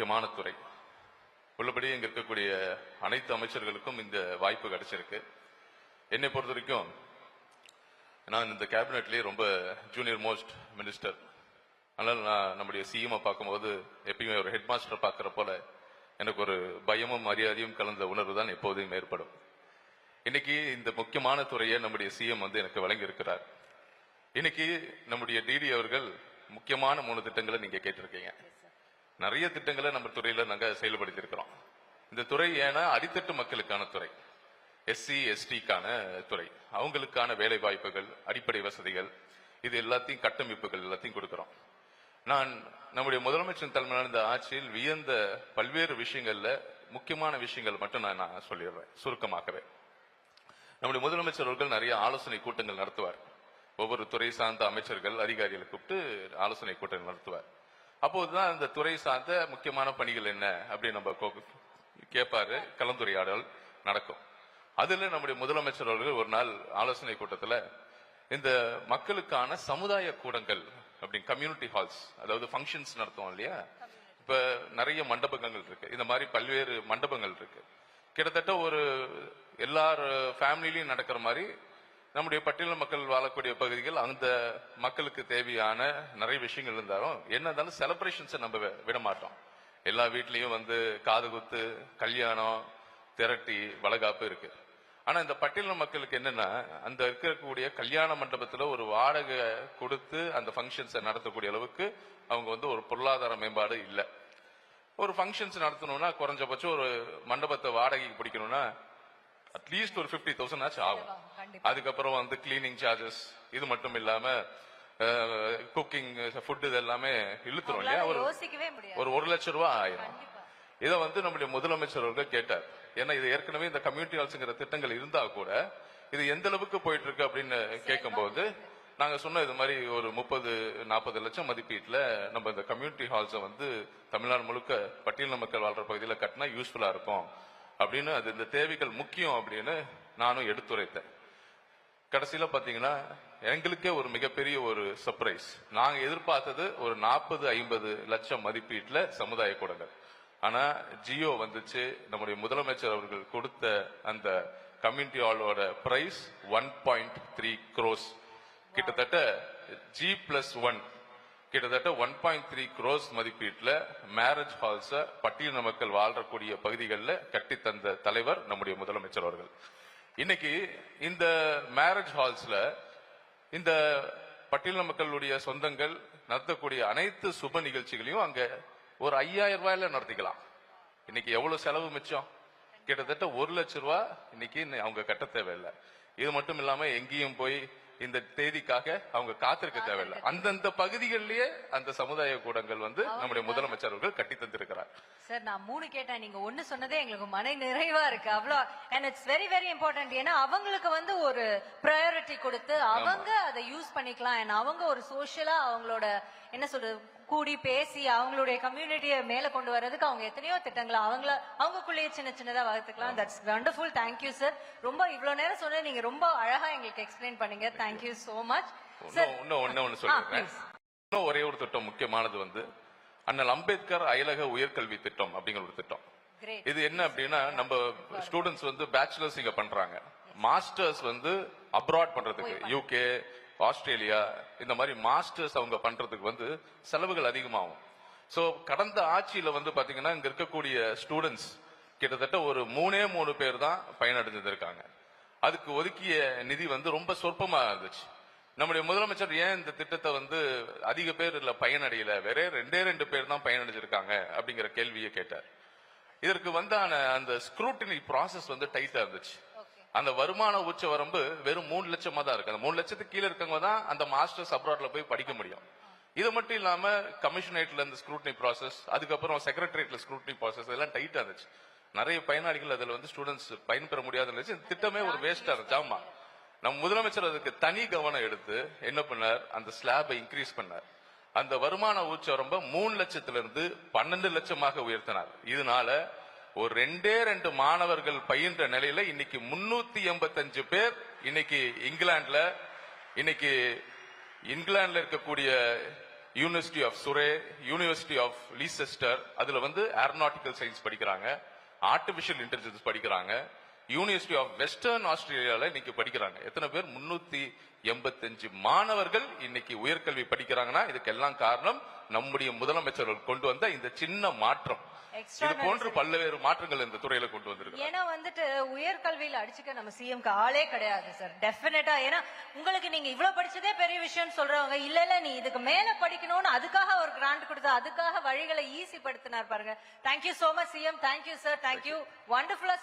முக்கியமான துறை. உள்ளபடி இங்க இருக்கக்கூடிய அனைத்து அமைச்சர்களுக்கும் இந்த வாய்ப்பு கிடைச்சிருக்கு. என்னை பொறுத்த வரைக்கும் நான் இந்த கேபினெட்லேயே ரொம்ப ஜூனியர் மோஸ்ட் மினிஸ்டர். அதனால நான் நம்முடைய சிஎம் பார்க்கும்போது எப்பயுமே ஒரு ஹெட் மாஸ்டர் பார்க்குற போல எனக்கு ஒரு பயமும் மரியாதையும் கலந்த உணர்வு தான் எப்போதும் ஏற்படும். இன்னைக்கு இந்த முக்கியமான துறையை நம்முடைய சிஎம் எனக்கு வழங்கி இருக்கிறார். இன்னைக்கு நம்முடைய டிடி அவர்கள் முக்கியமான 3 திட்டங்களை நீங்க கேட்டிருக்கீங்க. நிறைய திட்டங்களை நம்ம துறையில நாங்க செயல்படுத்தி இருக்கிறோம். இந்த துறை ஏன்னா அடித்தட்டு மக்களுக்கான துறை, எஸ்சி எஸ்டிக்கான துறை, அவங்களுக்கான வேலை வாய்ப்புகள், அடிப்படை வசதிகள், இது எல்லாத்தையும் கட்டமைப்புகள் எல்லாத்தையும் கொடுக்கிறோம். நான் நம்முடைய முதலமைச்சர் தலைமையிலான இந்த ஆட்சியில் வியந்த பல்வேறு விஷயங்கள்ல முக்கியமான விஷயங்கள் மட்டும் நான் சொல்லிடுறேன் சுருக்கமாகவே. நம்முடைய முதலமைச்சர் அவர்கள் நிறைய ஆலோசனை கூட்டங்கள் நடத்துவார். ஒவ்வொரு துறை சார்ந்த அமைச்சர்கள் அதிகாரிகளை கூப்பிட்டு ஆலோசனை கூட்டங்கள் நடத்துவார். அப்போதுதான் இந்த துறை சார்ந்த முக்கியமான பணிகள் என்ன அப்படின்னு நம்ம கேட்பாரு, கலந்துரையாடல் நடக்கும். அதுல நம்முடைய முதலமைச்சர் அவர்கள் ஒரு நாள் ஆலோசனை கூட்டத்துல இந்த மக்களுக்கான சமுதாய கூடங்கள் அப்படின்னு கம்யூனிட்டி ஹால்ஸ், அதாவது ஃபங்க்ஷன்ஸ் நடத்துவோம் இல்லையா, இப்ப நிறைய மண்டபங்கள் இருக்கு, இந்த மாதிரி பல்வேறு மண்டபங்கள் இருக்கு. கிட்டத்தட்ட ஒரு எல்லார் ஃபேமிலிலையும் நடக்கிற மாதிரி நம்முடைய பட்டியல் மக்கள் வாழக்கூடிய பகுதிகள் அந்த மக்களுக்கு தேவையான நிறைய விஷயங்கள் இருந்தாலும் என்ன இருந்தாலும் செலிப்ரேஷன்ஸை நம்ம விட மாட்டோம். எல்லா வீட்லயும் காது குத்து, கல்யாணம், திரட்டி, வளகாப்பு இருக்கு. ஆனா இந்த பட்டியல் மக்களுக்கு என்னன்னா அந்த இருக்கக்கூடிய கல்யாண மண்டபத்துல ஒரு வாடகை கொடுத்து அந்த ஃபங்க்ஷன்ஸை நடத்தக்கூடிய அளவுக்கு அவங்க ஒரு பொருளாதார மேம்பாடு இல்லை. ஒரு ஃபங்க்ஷன்ஸ் நடத்தணும்னா குறைஞ்சபட்சம் ஒரு மண்டபத்தை வாடகைக்கு பிடிக்கணும்னா அட்லீஸ்ட் ஒரு 50,000 ஆச்சு ஆகும். அதுக்கப்புறம் கிளீனிங் சார்ஜஸ், இது மட்டும் இல்லாம குக்கிங், ஃபுட், இது எல்லாமே இழுத்துரும் இல்லையா, ஒரு 1 லட்சம் ரூபாய் ஆயிரும். இதை நம்முடைய முதலமைச்சர் அவர்கள் கேட்டார். ஏன்னா இது ஏற்கனவே இந்த கம்யூனிட்டி ஹால்ஸ்ங்கிற திட்டங்கள் இருந்தா கூட இது எந்த அளவுக்கு போயிட்டு இருக்கு அப்படின்னு கேட்கும்போது நாங்க சொன்ன இது மாதிரி ஒரு 30-40 லட்சம் மதிப்பீட்டுல நம்ம இந்த கம்யூனிட்டி ஹால்ஸை தமிழ்நாடு முழுக்க பட்டியல் மக்கள் வாழ்ற பகுதியில் கட்டினா யூஸ்ஃபுல்லா இருக்கும் அப்படின்னு, அது இந்த தேவைகள் முக்கியம் அப்படின்னு நானும் எடுத்துரைத்தேன். கடைசியில பாத்தீங்கன்னா எங்களுக்கே ஒரு மிகப்பெரிய ஒரு சர்ப்ரைஸ். நாங்க எதிர்பார்த்தது ஒரு 40-50 லட்சம் மதிப்பீட்டுல சமுதாய கூடங்கள். ஆனா ஜியோ வந்துச்சு. நம்முடைய முதலமைச்சர் அவர்கள் கொடுத்த அந்த கம்யூனிட்டி ஹாலோட பிரைஸ் 1.3 crores. கிட்டத்தட்ட G+1 கிட்டத்தட்ட 1.3 crores மதிப்பீட்டுல மேரேஜ் ஹால்ஸ பட்டியல் மக்கள் வாழ்றக்கூடிய பகுதிகளில் கட்டி தந்த தலைவர் நம்முடைய முதலமைச்சர் அவர்கள். இன்னைக்கு இந்த மேரேஜ் ஹால்ஸ்ல இந்த பட்டியல் மக்களுடைய சொந்தங்கள் நடத்தக்கூடிய அனைத்து சுப நிகழ்ச்சிகளையும் அங்க ஒரு 5,000 ரூபாயில நடத்திக்கலாம். இன்னைக்கு எவ்வளவு செலவு மிச்சம்? கிட்டத்தட்ட 1 லட்சம் ரூபாய் இன்னைக்கு அவங்க கட்ட தேவையில்லை. இது மட்டும் இல்லாம எங்கேயும் போய் இந்த தேதிக்காக அவங்க காத்திருக்க தேவையில்லை. அந்தந்த பகுதிகளிலேயே அந்த சமுதாய கூடங்கள் நம்முடைய முதலமைச்சர் அவர்கள் கட்டி தந்திருக்கிறார். சார், நான் 3 கேட்டேன், நீங்க 1 சொன்னதே எங்களுக்கு மன நிறைவா இருக்கு. அவ்வளோ and it's very very important. ஏன்னா அவங்களுக்கு ஒரு ப்ரையாரிட்டி கொடுத்து அவங்க அதை யூஸ் பண்ணிக்கலாம். அவங்க ஒரு சோஷியலா அவங்களோட என்ன சொல்றது கூடி பேசி அவங்களுடைய கம்யூனிட்டியை மேல கொண்டு வர்றதுக்கு அவங்க எத்தனையோ திட்டங்களை அவங்களுக்குள்ளேயே சின்னதா வளர்த்துக்கலாம். That's wonderful. Thank you sir. ரொம்ப இவ்வளவு நேரம் சொன்ன நீங்க ரொம்ப அழகா எங்களுக்கு எக்ஸ்பிளைன் பண்ணீங்க. Thank you so much sir. ஒன்னு சொல்றேன். இன்னும் ஒரே ஒரு திட்டம் முக்கியமானது அண்ணல் அம்பேத்கர் அயலக உயர்கல்வி திட்டம் அப்படிங்கிற ஒரு திட்டம். இது என்ன அப்படின்னா நம்ம ஸ்டூடெண்ட்ஸ் பேச்சுலர்ஸ் இங்க பண்றாங்க, மாஸ்டர்ஸ் அப்ராட் பண்றதுக்கு யூகே, ஆஸ்திரேலியா, இந்த மாதிரி மாஸ்டர்ஸ் அவங்க பண்றதுக்கு செலவுகள் அதிகமாகும். சோ கடந்த ஆட்சியில பாத்தீங்கன்னா இங்க இருக்கக்கூடிய ஸ்டூடெண்ட்ஸ் கிட்டத்தட்ட ஒரு 3 பேர் தான் பயனடைஞ்சிருக்காங்க. அதுக்கு ஒதுக்கிய நிதி ரொம்ப சொற்பமா இருந்துச்சு. நம்முடைய முதலமைச்சர் ஏன் இந்த திட்டத்தை அதிக பேர் இல்ல பயனடையல, வேற 2 பேர் தான் பயனடைஞ்சிருக்காங்க அப்படிங்கிற கேள்வியை கேட்டார். இதற்கு அந்த ஸ்க்ரூட்டினி ப்ராசஸ் டைட்டா இருந்துச்சு. அந்த வருமான உச்ச வரம்பு வெறும் 3 லட்சமா தான் இருக்கு. அந்த 3 லட்சத்துக்கு கீழே இருக்கவங்க தான் அந்த மாஸ்டர்ஸ் அப்ராட்ல போய் படிக்க முடியும். இது மட்டும் இல்லாம கமிஷனரேட்ல இந்த ஸ்க்ரூட்டினி ப்ராசஸ், அதுக்கப்புறம் செக்ரட்டரியேட்ல ஸ்க்ரூட்டினி ப்ராசஸ் எல்லாம் டைட்டா இருந்துச்சு. நிறைய பயனாளிகள் அதுல ஸ்டூடெண்ட்ஸ் பயன்பெற முடியாத இருந்துச்சு. திட்டமே ஒரு வேஸ்டா இருந்துச்சு. ஆமா, நம்ம முதலமைச்சர் அதுக்கு தனி கவனம் எடுத்து என்ன பண்ணார், அந்த ஸ்லாபை இன்க்ரீஸ் பண்ணார். அந்த வருமான உச்ச வரம்பை 3 லட்சத்திலிருந்து 12 லட்சமாக உயர்த்தினார். இதனால ஒரு 2 மாணவர்கள் பயின்ற நிலையில இன்னைக்கு 385 பேர் இன்னைக்கு இங்கிலாந்துல இருக்கக்கூடிய university of Surrey, university of Leicester, அதுல வந்து ஏரோநாட்டிக்கல் சயின்ஸ் படிக்கிறாங்க, ஆர்டிபிஷியல் இன்டெலிஜென்ஸ் படிக்கிறாங்க, யூனிவர்சிட்டி ஆஃப் வெஸ்டர்ன் ஆஸ்திரேலியால இன்னைக்கு படிக்கிறாங்க. எத்தனை பேர்? 385 மாணவர்கள் இன்னைக்கு உயர்கல்வி படிக்கிறாங்கன்னா இதுக்கெல்லாம் காரணம் நம்முடைய முதலமைச்சர்கள் கொண்டு வந்த இந்த சின்ன மாற்றம். இது போன்று பல்வேறு மாற்றங்கள் இந்த துறையில கொண்டு வந்திருக்கு. ஏன்னா வந்துட்டு உயர்கல்வியில அடிச்சுக்க நம்ம சிஎம்க்கு ஆளே கிடையாது சார், டெஃபினட்டா. ஏன்னா உங்களுக்கு நீங்க இவ்வளவு படிச்சதே பெரிய விஷயம் சொல்றவங்க, இல்ல இல்ல நீ இதுக்கு மேல படிக்கணும்னு அதுக்காக ஒரு கிராண்ட் கொடுத்து அதுக்காக வழிகளை ஈஸி படுத்தினார் பாருங்க. Thank you so much CM. Thank you sir, thank you. வண்டர்ஃபுல்லா